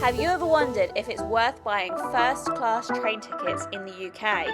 Have you ever wondered if it's worth buying first-class train tickets in the UK?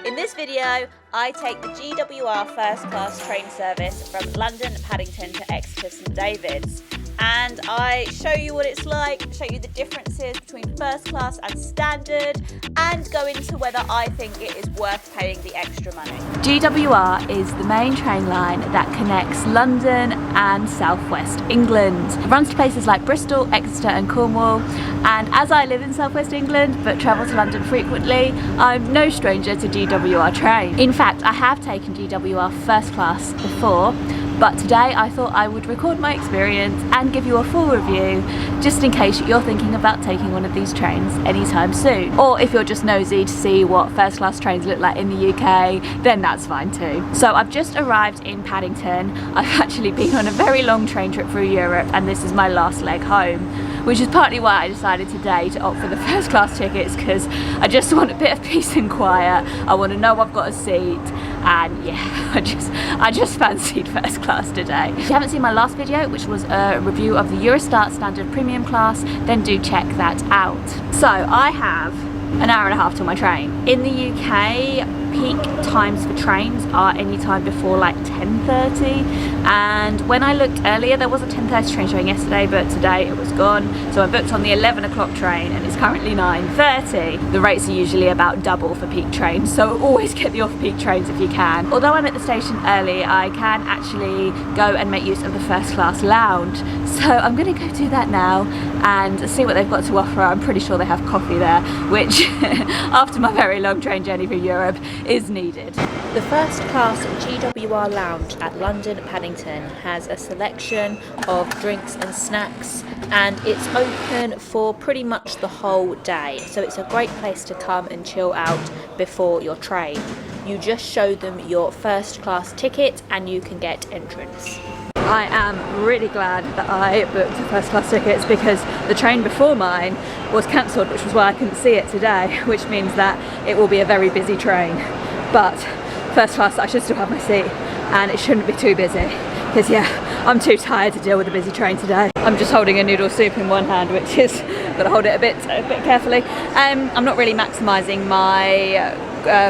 In this video, I take the GWR first-class train service from London Paddington to Exeter St David's, and I show you what it's like, show you the differences between first class and standard, and go into whether I think it is worth paying the extra money. GWR is the main train line that connects London and southwest England. It runs to places like Bristol, Exeter and Cornwall, and as I live in southwest England but travel to London frequently, I'm no stranger to GWR train. In fact, I have taken GWR first class before, but today I thought I would record my experience and give you a full review, just in case you're thinking about taking one of these trains anytime soon. Or if you're just nosy to see what first class trains look like in the UK, then that's fine too. So I've just arrived in Paddington. I've actually been on a very long train trip through Europe, and this is my last leg home, which is partly why I decided today to opt for the first class tickets, because I just want a bit of peace and quiet. I want to know I've got a seat, and yeah, I just fancied first class today. If you haven't seen my last video, which was a review of the Eurostar Standard Premium class, then do check that out. So I have an hour and a half till my train. In the UK, peak times for trains are any time before like 10:30, and when I looked earlier there was a 10:30 train showing yesterday, but today it was gone, so I booked on the 11 o'clock train and it's currently 9:30. The rates are usually about double for peak trains, so always get the off-peak trains if you can. Although I'm at the station early, I can actually go and make use of the first class lounge, so I'm going to go do that now and see what they've got to offer. I'm pretty sure they have coffee there, which after my very long train journey through Europe is needed. The first class GWR lounge at London Paddington has a selection of drinks and snacks, and it's open for pretty much the whole day, so it's a great place to come and chill out before your train. You just show them your first class ticket and you can get entrance. I am really glad that I booked the first class tickets, because the train before mine was cancelled, which was why I couldn't see it today, which means that it will be a very busy train. But first class, I should still have my seat, and it shouldn't be too busy, because yeah, I'm too tired to deal with a busy train today. I'm just holding a noodle soup in one hand, which is got to hold it a bit carefully. I'm not really maximising my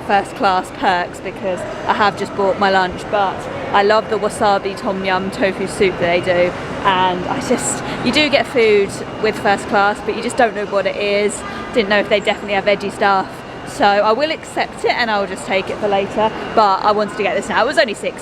first class perks because I have just bought my lunch, but I love the wasabi tom yum tofu soup that they do, and you do get food with first class, but you just don't know what it is. Didn't know if they definitely have veggie stuff, so I will accept it and I'll just take it for later, but I wanted to get this now. It was only £6,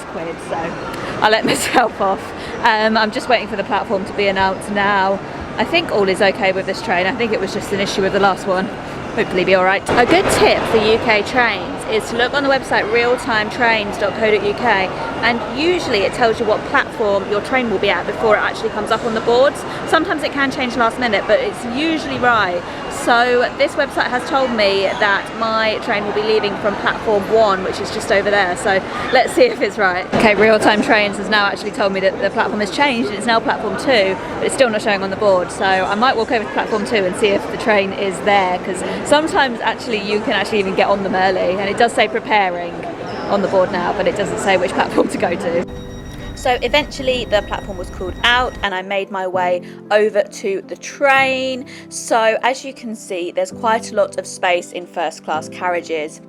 so I let myself off. I'm just waiting for the platform to be announced now. I think all is okay with this train. I think it was just an issue with the last one. Hopefully be alright. A good tip for UK trains is to look on the website realtimetrains.co.uk, and usually it tells you what platform your train will be at before it actually comes up on the boards. Sometimes it can change last minute, but it's usually right. So this website has told me that my train will be leaving from platform 1, which is just over there, so let's see if it's right. Okay, Real Time Trains has now actually told me that the platform has changed. It's now platform 2, but it's still not showing on the board, so I might walk over to platform 2 and see if the train is there, because sometimes actually you can actually even get on them early, and it does say preparing on the board now, but it doesn't say which platform to go to. So eventually the platform was called out and I made my way over to the train. So as you can see, there's quite a lot of space in first class carriages.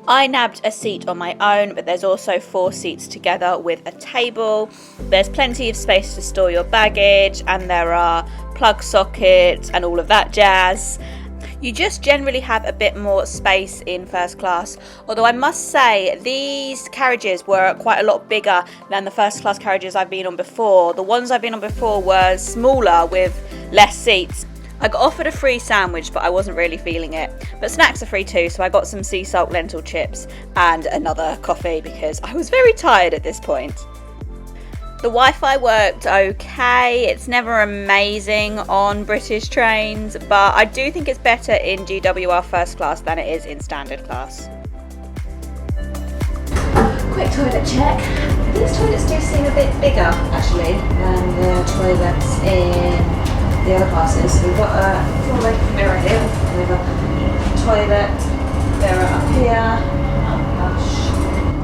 I nabbed a seat on my own, but there's also 4 seats together with a table. There's plenty of space to store your baggage, and there are plug sockets and all of that jazz. You just generally have a bit more space in first class, although I must say these carriages were quite a lot bigger than the first class carriages I've been on before. The ones I've been on before were smaller with less seats. I got offered a free sandwich, but I wasn't really feeling it. But snacks are free too, so I got some sea salt lentil chips and another coffee because I was very tired at this point. The Wi-Fi worked okay. It's never amazing on British trains, but I do think it's better in GWR first class than it is in standard class. Quick toilet check. These toilets do seem a bit bigger actually than the toilets in the other classes. So we've got a full length mirror here. We've got a toilet mirror up here.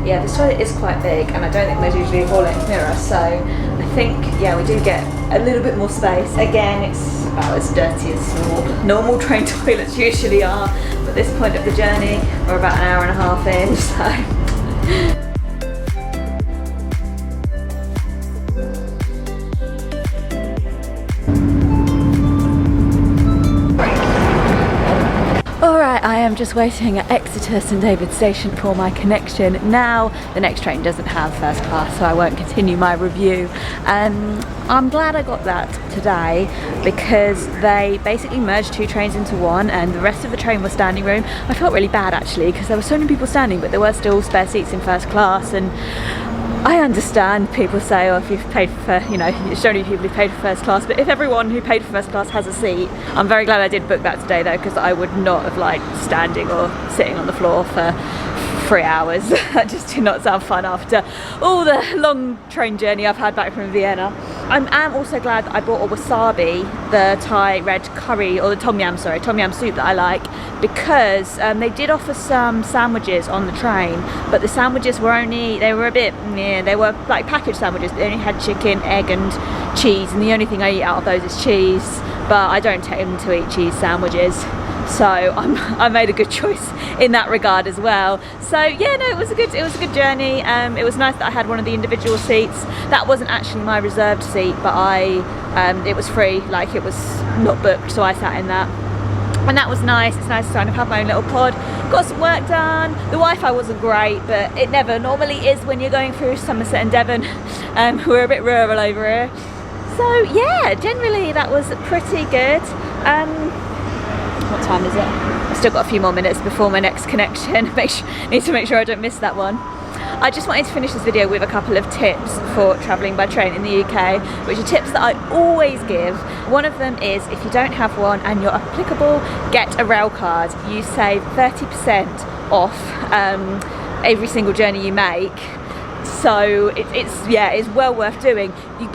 Yeah, this toilet is quite big, and I don't think there's usually a full-length mirror, so I think, yeah, we do get a little bit more space. Again, it's about as dirty as normal train toilets usually are. But at this point of the journey, we're about an hour and a half in, so. Alright, I am just waiting at Exeter St David station for my connection. Now, the next train doesn't have first class, so I won't continue my review. I'm glad I got that today because they basically merged 2 trains into one and the rest of the train was standing room. I felt really bad actually because there were so many people standing, but there were still spare seats in first class, and I understand people say, oh, if you've paid for, you know, it's only people who paid for first class, but if everyone who paid for first class has a seat, I'm very glad I did book that today though, because I would not have liked standing or sitting on the floor for 3 hours. That just did not sound fun after all the long train journey I've had back from Vienna. I am also glad that I bought a wasabi, the Thai red curry, or the tom yam soup that I like, because they did offer some sandwiches on the train, but the sandwiches were they were a bit, yeah, they were like packaged sandwiches. They only had chicken, egg and cheese, and the only thing I eat out of those is cheese, but I don't tend to eat cheese sandwiches. So I made a good choice in that regard as well. So yeah, no, it was a good journey. It was nice that I had one of the individual seats. That wasn't actually my reserved seat, but it was free, like it was not booked, so I sat in that. And that was nice. It's nice to kind of have my own little pod. Got some work done. The Wi-Fi wasn't great, but it never normally is when you're going through Somerset and Devon. We're a bit rural over here. So yeah, generally that was pretty good. What time is it? I've still got a few more minutes before my next connection. Need to make sure I don't miss that one. I just wanted to finish this video with a couple of tips for travelling by train in the UK, which are tips that I always give. One of them is, if you don't have one and you're applicable, get a rail card. You save 30% off every single journey you make. So it's well worth doing. You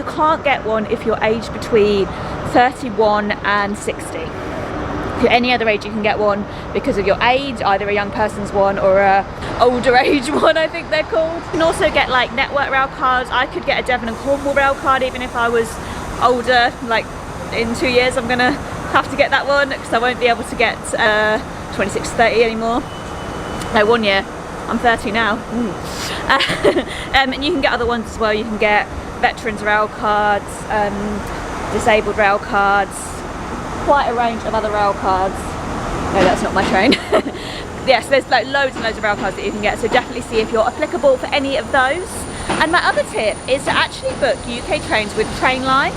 can't get one if you're aged between 31 and 60. If you're any other age, you can get one because of your age, either a young person's one or a older age one, I think they're called. You can also get like network rail cards. I could get a Devon and Cornwall rail card even if I was older. Like in 2 years I'm gonna have to get that one because I won't be able to get 26 to 30 anymore. No, 1 year. I'm 30 now. And you can get other ones as well. You can get veterans rail cards, disabled rail cards, quite a range of other rail cards. No, that's not my train. Yes, there's like loads and loads of rail cards that you can get, so definitely see if you're applicable for any of those. And my other tip is to actually book UK trains with Trainline.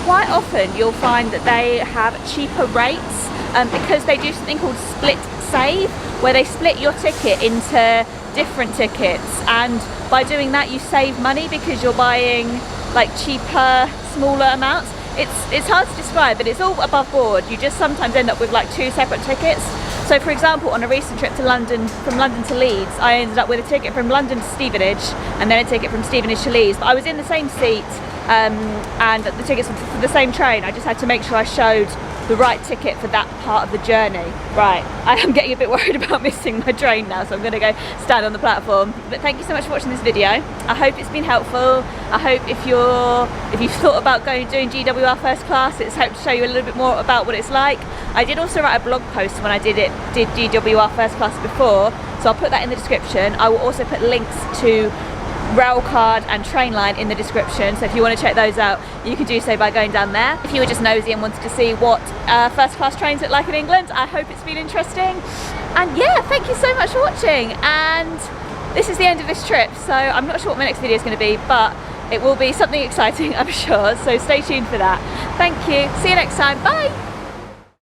Quite often you'll find that they have cheaper rates because they do something called split save, where they split your ticket into different tickets, and by doing that you save money because you're buying like cheaper, smaller amounts. It's hard to describe, but it's all above board. You just sometimes end up with like 2 separate tickets. So for example, on a recent trip to London, from London to Leeds, I ended up with a ticket from London to Stevenage and then a ticket from Stevenage to Leeds. But I was in the same seat and the tickets were for the same train. I just had to make sure I showed the right ticket for that part of the journey. Right, I am getting a bit worried about missing my train now, so I'm gonna go stand on the platform. But thank you so much for watching this video. I hope it's been helpful. I hope if you've thought about doing GWR first class, it's helped to show you a little bit more about what it's like. I did also write a blog post when I did GWR first class before, so I'll put that in the description. I will also put links to Railcard and Trainline in the description, so if you want to check those out, you can do so by going down there. If you were just nosy and wanted to see what first class trains look like in England, I hope it's been interesting. And yeah, thank you so much for watching, and this is the end of this trip, so I'm not sure what my next video is going to be, but it will be something exciting, I'm sure, so stay tuned for that. Thank you, see you next time, bye!